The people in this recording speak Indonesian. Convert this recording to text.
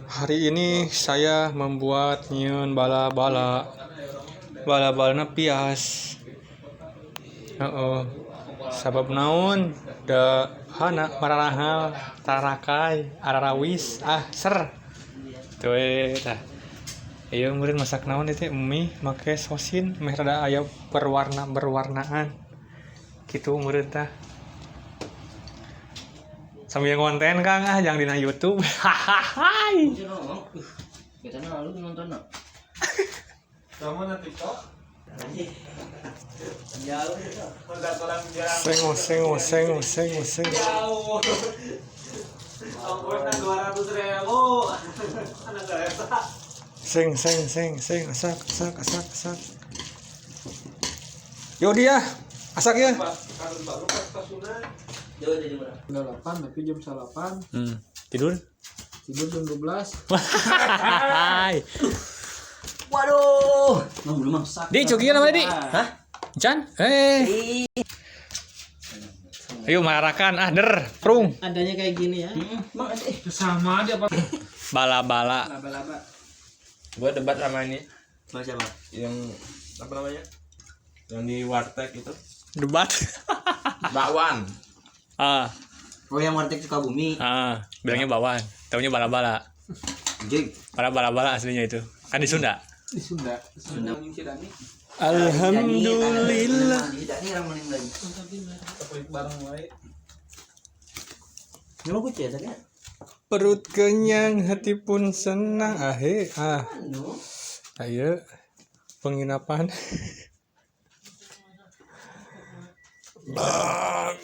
Hari ini saya membuat nyieun bala-bala. Bala-balana pias. Sabab naon? Da hana mararahal tarakai ararawis ser. Tuh tah. Ieu meureun masak naon teh mie make sosin meh rada aya berwarnaan. Kitu meureun tah. Sambil konten Kang jangan dina YouTube. Hahaha. Biasanya lalu nonton no. Kamu na TikTok? Jauh. Seng. Jauh. Ongkosnya 200.000. Anak kereta. Seng, asak. Yo dia, asak ya. Jauh dari mana? Udah 8 tapi jam 8. Tidur. Tidur jam 12. Hai. Waduh, mau belum masak. Di cokian apa di? Hah? Chan? Ayo marakan der, prung. Adanya kayak gini ya. Bang, Sama dia apa? Bala-bala. laba-laba. Gue debat sama ini Macam apa? yang apa namanya, yang di warteg itu Debat. bakwan. Oh, yang warteg Sukabumi. Bilangnya bawan, taunya bala-bala. Anjing. Bala-bala aslinya itu. Kan di Sunda. Di Sunda. Sunda. Alhamdulillah. Ini orang maning lagi. Kepelik bareng wae. Nyawa gue cerita kan? Perut kenyang, hati pun senang. Anu. Ayo penginapan. Bang.